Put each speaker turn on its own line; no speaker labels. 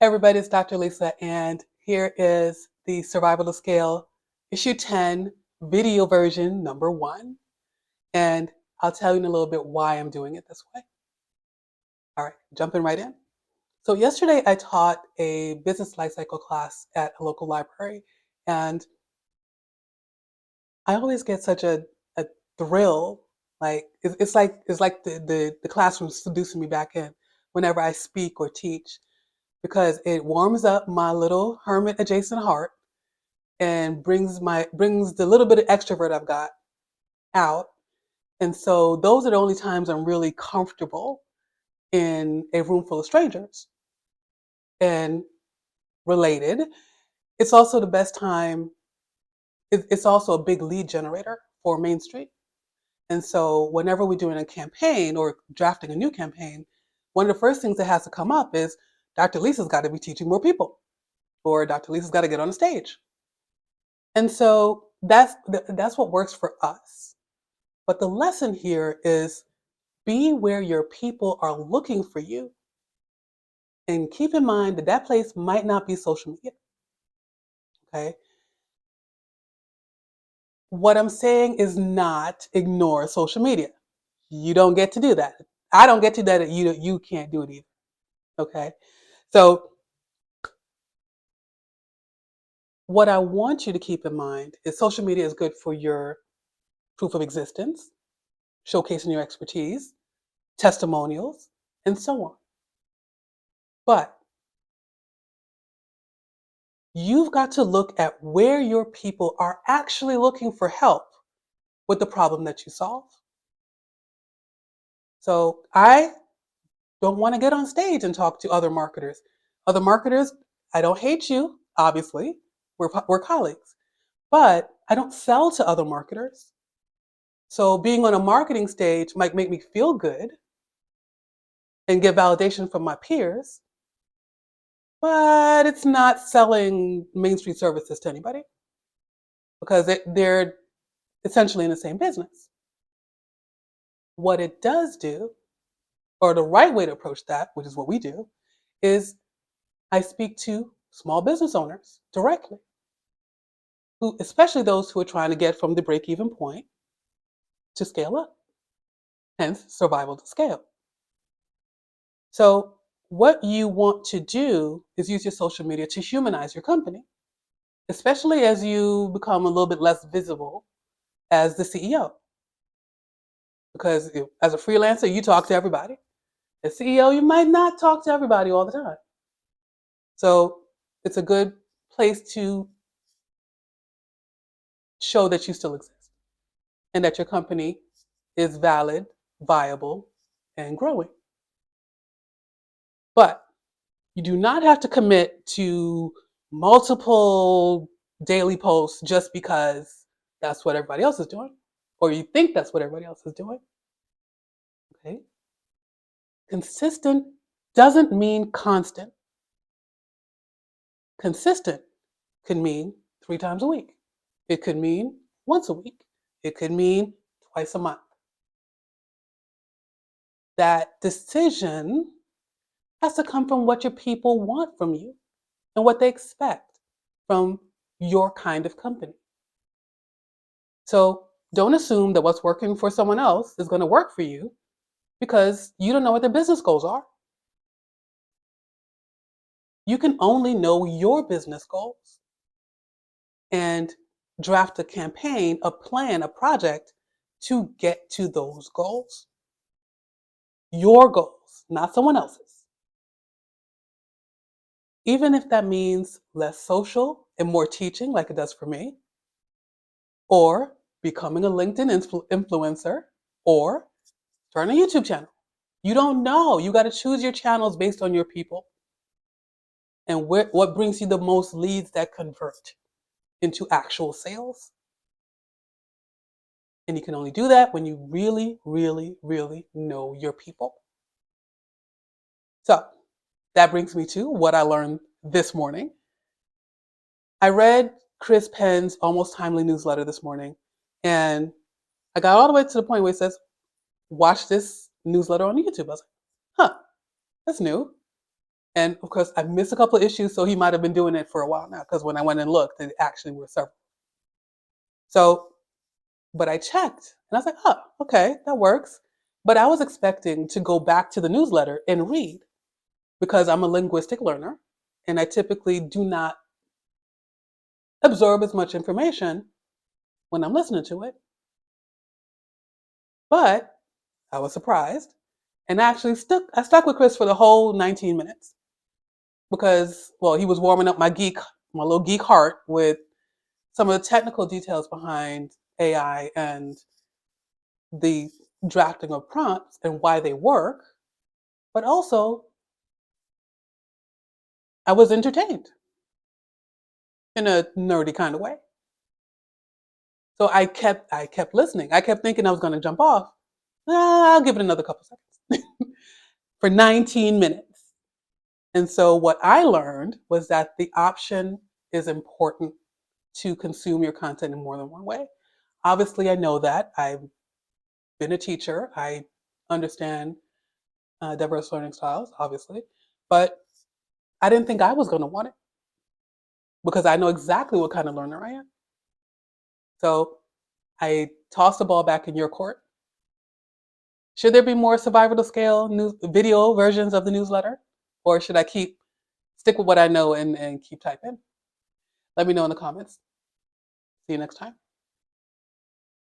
Everybody, it's Dr. Lisa, and here is the Survival to Scale Issue 10 video version number 1. And I'll tell you in a little bit why I'm doing it this way. All right, jumping right in. So yesterday I taught a business lifecycle class at a local library, and I always get such a thrill. Like it's like the classroom seducing me back in whenever I speak or teach because it warms up my little hermit adjacent heart and brings the little bit of extrovert I've got out. And so those are the only times I'm really comfortable in a room full of strangers. And related, it's also the best time. It's also a big lead generator for Main Street. And so whenever we're doing a campaign or drafting a new campaign, one of the first things that has to come up is Dr. Lisa's got to be teaching more people, or Dr. Lisa's got to get on the stage. And so that's what works for us. But the lesson here is be where your people are looking for you. And keep in mind that that place might not be social media. Okay. What I'm saying is not ignore social media. You don't get to do that. I don't get to do that. You can't do it either. Okay. So what I want you to keep in mind is social media is good for your proof of existence, showcasing your expertise, testimonials, and so on. But you've got to look at where your people are actually looking for help with the problem that you solve. So I don't want to get on stage and talk to other marketers. Other marketers, I don't hate you, obviously. We're colleagues. But I don't sell to other marketers. So being on a marketing stage might make me feel good and get validation from my peers, but it's not selling Main Street services to anybody because they're essentially in the same business. What it does do, or the right way to approach that, which is what we do, is I speak to small business owners directly, who, especially those who are trying to get from the break-even point to scale up, hence survival to scale. So what you want to do is use your social media to humanize your company, especially as you become a little bit less visible as the CEO. Because as a freelancer, you talk to everybody. As CEO, you might not talk to everybody all the time. So it's a good place to show that you still exist and that your company is valid, viable, and growing. But you do not have to commit to multiple daily posts just because that's what everybody else is doing, or you think that's what everybody else is doing. Okay? Consistent doesn't mean constant. Consistent could mean 3 times a week. It could mean once a week. It could mean twice a month. That decision has to come from what your people want from you and what they expect from your kind of company. So don't assume that what's working for someone else is going to work for you because you don't know what their business goals are. You can only know your business goals and draft a campaign, a plan, a project to get to those goals. Your goals, not someone else's. Even if that means less social and more teaching, like it does for me, or becoming a LinkedIn influencer, or start a YouTube channel. You don't know. You got to choose your channels based on your people and what brings you the most leads that convert into actual sales. And you can only do that when you really, really, really know your people. So that brings me to what I learned this morning. I read Chris Penn's Almost Timely newsletter this morning, and I got all the way to the point where it says, watch this newsletter on YouTube. I was like, huh, that's new. And of course, I missed a couple of issues, so he might have been doing it for a while now. Because when I went and looked, it actually were several. So, but I checked, and I was like, "Oh, okay, that works." But I was expecting to go back to the newsletter and read because I'm a linguistic learner, and I typically do not absorb as much information when I'm listening to it. But I was surprised, and I stuck with Chris for the whole 19 minutes because, well, he was warming up my little geek heart with some of the technical details behind AI and the drafting of prompts and why they work. But also, I was entertained in a nerdy kind of way. So I kept listening. I kept thinking I was going to jump off. I'll give it another couple seconds for 19 minutes. And so what I learned was that the option is important to consume your content in more than one way. Obviously, I know that. I've been a teacher. I understand diverse learning styles, obviously. But I didn't think I was going to want it because I know exactly what kind of learner I am. So I tossed the ball back in your court. Should there be more survival to scale video versions of the newsletter? Or should I stick with what I know and keep typing? Let me know in the comments. See you next time.